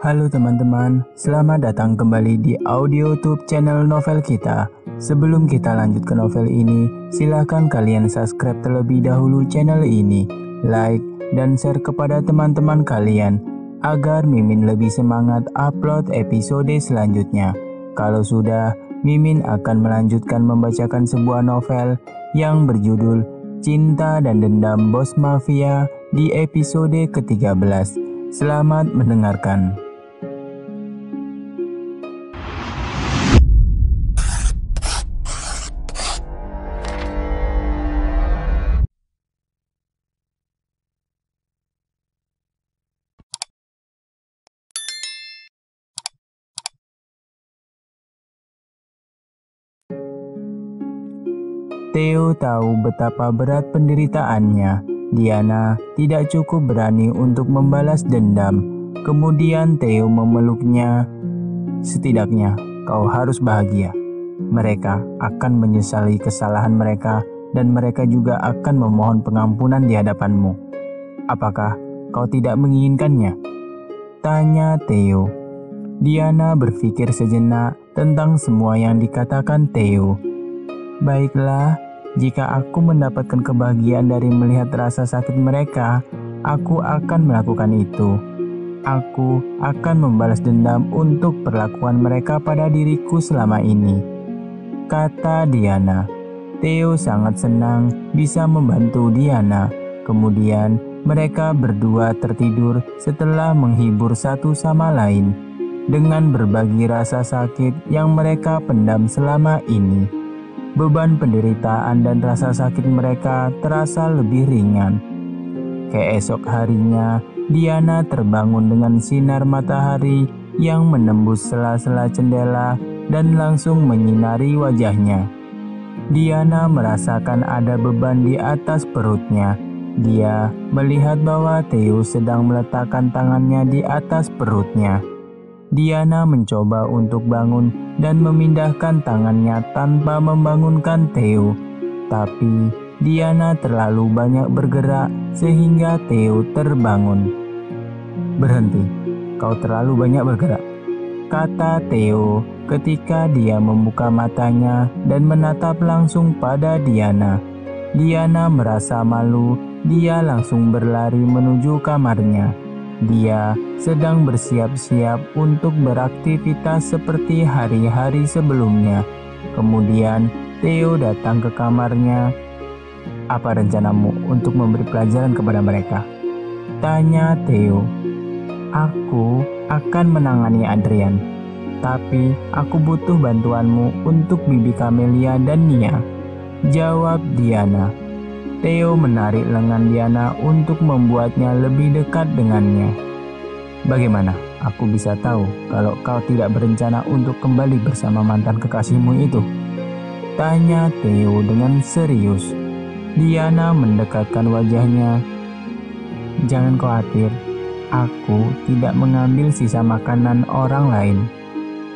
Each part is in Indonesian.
Halo teman-teman, selamat datang kembali di audio YouTube channel novel kita. Sebelum kita lanjut ke novel ini, silakan kalian subscribe terlebih dahulu channel ini, like, dan share kepada teman-teman kalian, agar Mimin lebih semangat upload episode selanjutnya. Kalau sudah, Mimin akan melanjutkan membacakan sebuah novel yang berjudul Cinta dan Dendam Bos Mafia di episode ke-13. Selamat mendengarkan. Theo tahu betapa berat penderitaannya. Diana tidak cukup berani untuk membalas dendam. Kemudian Theo memeluknya. Setidaknya kau harus bahagia. Mereka akan menyesali kesalahan mereka dan mereka juga akan memohon pengampunan di hadapanmu. Apakah kau tidak menginginkannya? Tanya Theo. Diana berpikir sejenak tentang semua yang dikatakan Theo. Baiklah, jika aku mendapatkan kebahagiaan dari melihat rasa sakit mereka, aku akan melakukan itu. Aku akan membalas dendam untuk perlakuan mereka pada diriku selama ini, kata Diana. Theo sangat senang bisa membantu Diana. Kemudian mereka berdua tertidur setelah menghibur satu sama lain dengan berbagi rasa sakit yang mereka pendam selama ini. Beban penderitaan dan rasa sakit mereka terasa lebih ringan. Keesok harinya, Diana terbangun dengan sinar matahari yang menembus sela-sela jendela dan langsung menyinari wajahnya. Diana merasakan ada beban di atas perutnya. Dia melihat bahwa Theo sedang meletakkan tangannya di atas perutnya. Diana mencoba untuk bangun dan memindahkan tangannya tanpa membangunkan Theo. Tapi Diana terlalu banyak bergerak sehingga Theo terbangun. Berhenti, kau terlalu banyak bergerak, kata Theo ketika dia membuka matanya dan menatap langsung pada Diana. Diana merasa malu, dia langsung berlari menuju kamarnya. Dia sedang bersiap-siap untuk beraktivitas seperti hari-hari sebelumnya. Kemudian Theo datang ke kamarnya. Apa rencanamu untuk memberi pelajaran kepada mereka? Tanya Theo. Aku akan menangani Adrian, tapi aku butuh bantuanmu untuk Bibi Camelia dan Nia, jawab Diana. Theo menarik lengan Diana untuk membuatnya lebih dekat dengannya. Bagaimana aku bisa tahu kalau kau tidak berencana untuk kembali bersama mantan kekasihmu itu? Tanya Theo dengan serius. Diana mendekatkan wajahnya. Jangan khawatir, aku tidak mengambil sisa makanan orang lain,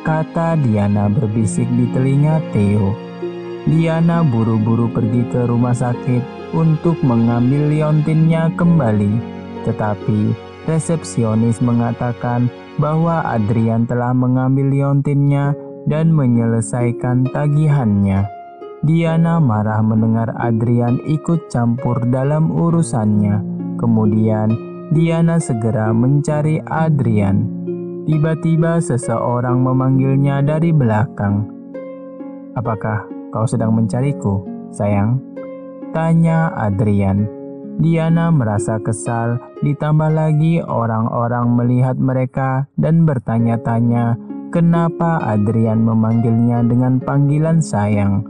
kata Diana berbisik di telinga Theo. Diana buru-buru pergi ke rumah sakit untuk mengambil liontinnya kembali, tetapi resepsionis mengatakan bahwa Adrian telah mengambil liontinnya dan menyelesaikan tagihannya. Diana marah mendengar Adrian ikut campur dalam urusannya. Kemudian Diana segera mencari Adrian. Tiba-tiba seseorang memanggilnya dari belakang. Apakah kau sedang mencariku, sayang? Tanya Adrian. Diana merasa kesal, ditambah lagi orang-orang melihat mereka dan bertanya-tanya kenapa Adrian memanggilnya dengan panggilan sayang.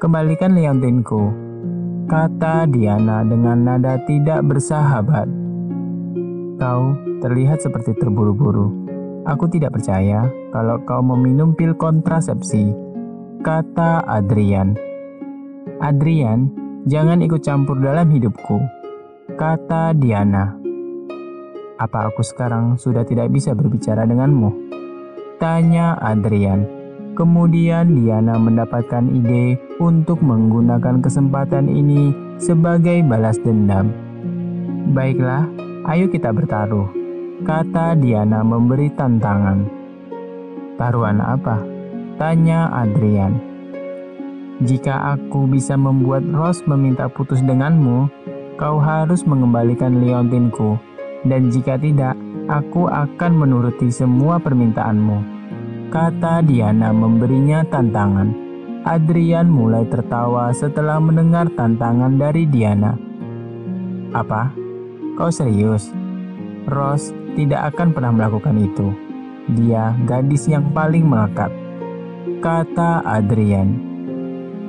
Kembalikan liontinku, kata Diana dengan nada tidak bersahabat. Kau terlihat seperti terburu-buru. Aku tidak percaya kalau kau meminum pil kontrasepsi, kata Adrian. Adrian, jangan ikut campur dalam hidupku, kata Diana. Apa aku sekarang sudah tidak bisa berbicara denganmu? Tanya Adrian. Kemudian Diana mendapatkan ide untuk menggunakan kesempatan ini sebagai balas dendam. Baiklah, ayo kita bertaruh, kata Diana memberi tantangan. Taruhan apa? Tanya Adrian. Jika aku bisa membuat Rose meminta putus denganmu, kau harus mengembalikan liontinku. Dan jika tidak, aku akan menuruti semua permintaanmu, kata Diana memberinya tantangan. Adrian mulai tertawa setelah mendengar tantangan dari Diana. Apa? Kau serius? Rose tidak akan pernah melakukan itu. Dia gadis yang paling melekat, kata Adrian.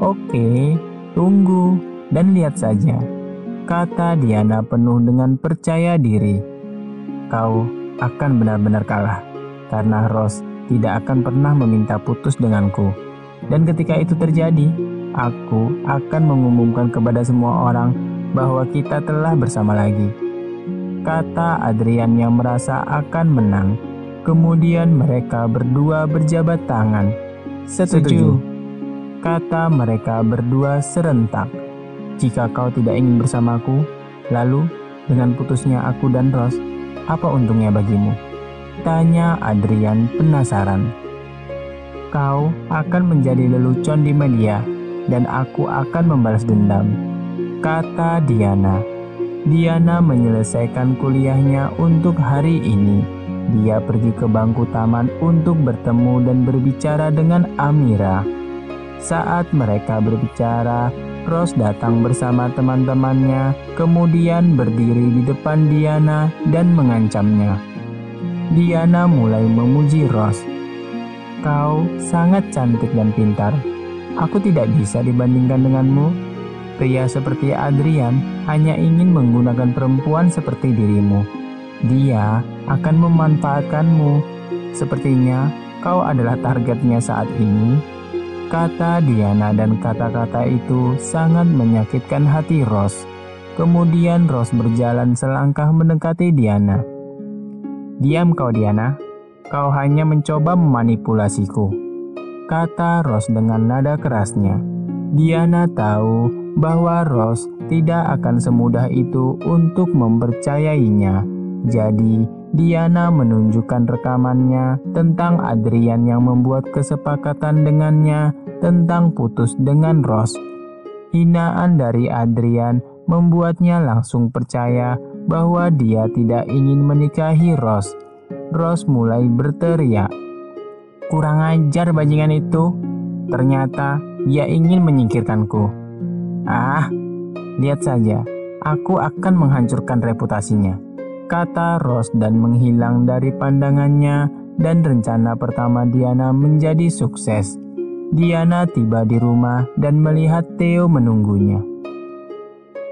Oke, tunggu dan lihat saja, kata Diana penuh dengan percaya diri. Kau akan benar-benar kalah, karena Rose tidak akan pernah meminta putus denganku. Dan ketika itu terjadi, aku akan mengumumkan kepada semua orang bahwa kita telah bersama lagi, kata Adrian yang merasa akan menang. Kemudian mereka berdua berjabat tangan. Setuju, kata mereka berdua serentak. Jika kau tidak ingin bersamaku, lalu dengan putusnya aku dan Rose, apa untungnya bagimu? Tanya Adrian penasaran. Kau akan menjadi lelucon di media, dan aku akan membalas dendam, kata Diana. Diana menyelesaikan kuliahnya untuk hari ini. Dia pergi ke bangku taman untuk bertemu dan berbicara dengan Amira. Saat mereka berbicara, Rose datang bersama teman-temannya, kemudian berdiri di depan Diana dan mengancamnya. Diana mulai memuji Rose. Kau sangat cantik dan pintar. Aku tidak bisa dibandingkan denganmu. Pria seperti Adrian hanya ingin menggunakan perempuan seperti dirimu. Dia akan memanfaatkanmu. Sepertinya kau adalah targetnya saat ini, kata Diana, dan kata-kata itu sangat menyakitkan hati Rose. Kemudian Rose berjalan selangkah mendekati Diana. Diam kau, Diana. Kau hanya mencoba memanipulasiku, kata Rose dengan nada kerasnya. Diana tahu bahwa Rose tidak akan semudah itu untuk mempercayainya. Jadi, Diana menunjukkan rekamannya tentang Adrian yang membuat kesepakatan dengannya tentang putus dengan Rose. Hinaan dari Adrian membuatnya langsung percaya bahwa dia tidak ingin menikahi Rose. Rose mulai berteriak. Kurang ajar bajingan itu. Ternyata dia ingin menyingkirkanku. Ah, lihat saja. Aku akan menghancurkan reputasinya, kata Rose dan menghilang dari pandangannya, dan rencana pertama Diana menjadi sukses. Diana tiba di rumah dan melihat Theo menunggunya.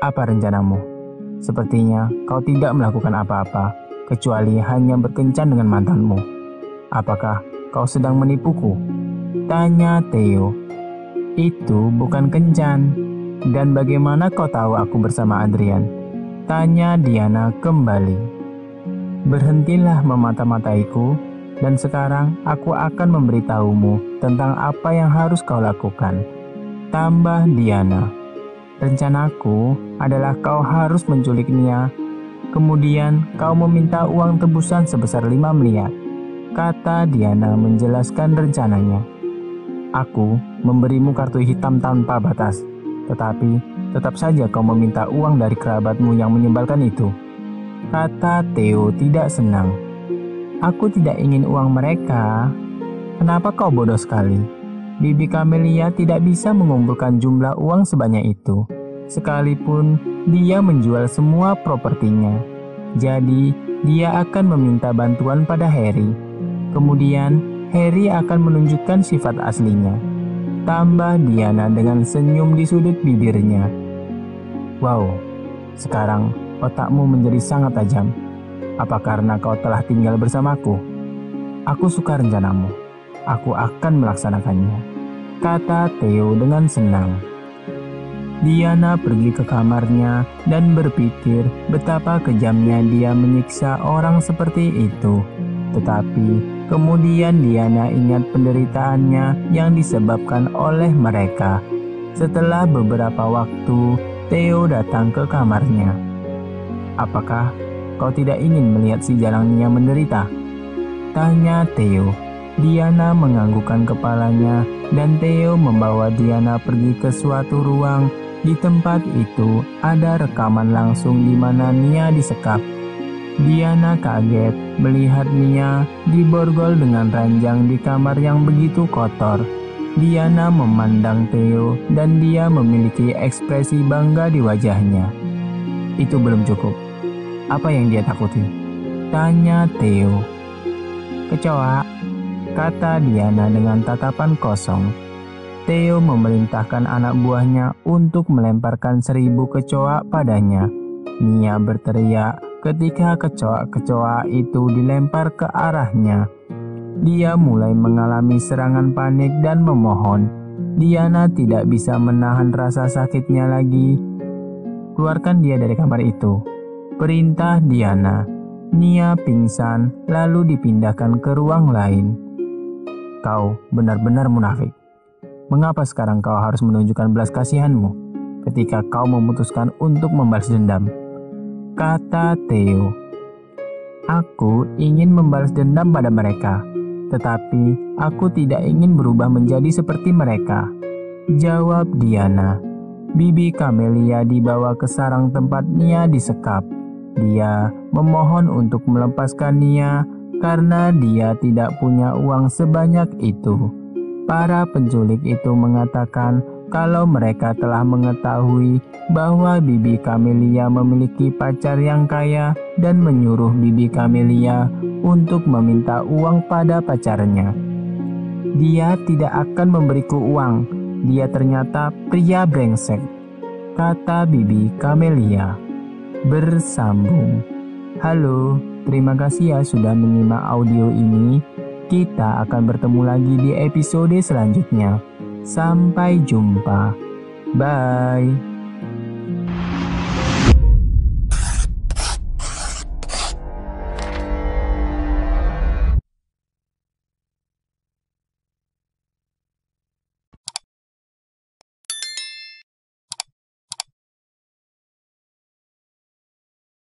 Apa rencanamu? Sepertinya kau tidak melakukan apa-apa, kecuali hanya berkencan dengan mantanmu. Apakah kau sedang menipuku? Tanya Theo. Itu bukan kencan. Dan bagaimana kau tahu aku bersama Adrian? Tanya Diana kembali. Berhentilah memata-mataiku, dan sekarang aku akan memberitahumu tentang apa yang harus kau lakukan, tambah Diana. Rencanaku adalah kau harus menculik Nia. Kemudian kau meminta uang tebusan sebesar 5 miliar, kata Diana menjelaskan rencananya. Aku memberimu kartu hitam tanpa batas, tetapi tetap saja kau meminta uang dari kerabatmu yang menyebalkan itu, kata Theo tidak senang. Aku tidak ingin uang mereka. Kenapa kau bodoh sekali? Bibi Camelia tidak bisa mengumpulkan jumlah uang sebanyak itu, sekalipun dia menjual semua propertinya. Jadi, dia akan meminta bantuan pada Harry. Kemudian, Harry akan menunjukkan sifat aslinya, tambah Diana dengan senyum di sudut bibirnya. Wow, sekarang otakmu menjadi sangat tajam. Apa karena kau telah tinggal bersamaku? Aku suka rencanamu. Aku akan melaksanakannya, kata Theo dengan senang. Diana pergi ke kamarnya dan berpikir betapa kejamnya dia menyiksa orang seperti itu. Tetapi kemudian Diana ingat penderitaannya yang disebabkan oleh mereka. Setelah beberapa waktu, Theo datang ke kamarnya. Apakah kau tidak ingin melihat si Jalang Nia menderita? Tanya Theo. Diana menganggukkan kepalanya dan Theo membawa Diana pergi ke suatu ruang. Di tempat itu ada rekaman langsung di mana Nia disekap. Diana kaget melihat Nia diborgol dengan ranjang di kamar yang begitu kotor. Diana memandang Theo dan dia memiliki ekspresi bangga di wajahnya. Itu belum cukup. Apa yang dia takuti? Tanya Theo. Kecoa, kata Diana dengan tatapan kosong. Theo memerintahkan anak buahnya untuk melemparkan 1000 kecoa padanya. Nia berteriak ketika kecoa-kecoa itu dilempar ke arahnya. Dia mulai mengalami serangan panik dan memohon. Diana tidak bisa menahan rasa sakitnya lagi. Keluarkan dia dari kamar itu, perintah Diana. Nia pingsan lalu dipindahkan ke ruang lain. Kau benar-benar munafik. Mengapa sekarang kau harus menunjukkan belas kasihanmu ketika kau memutuskan untuk membalas dendam? Kata Theo. Aku ingin membalas dendam pada mereka, tetapi aku tidak ingin berubah menjadi seperti mereka, jawab Diana. Bibi Camelia dibawa ke sarang tempat Nia disekap. Dia memohon untuk melepaskan Nia karena dia tidak punya uang sebanyak itu. Para penculik itu mengatakan kalau mereka telah mengetahui bahwa Bibi Camelia memiliki pacar yang kaya dan menyuruh Bibi Camelia untuk meminta uang pada pacarnya. Dia tidak akan memberiku uang. Dia ternyata pria brengsek, kata Bibi Camelia. Bersambung. Halo, terima kasih ya sudah menyimak audio ini. Kita akan bertemu lagi di episode selanjutnya. Sampai jumpa. Bye.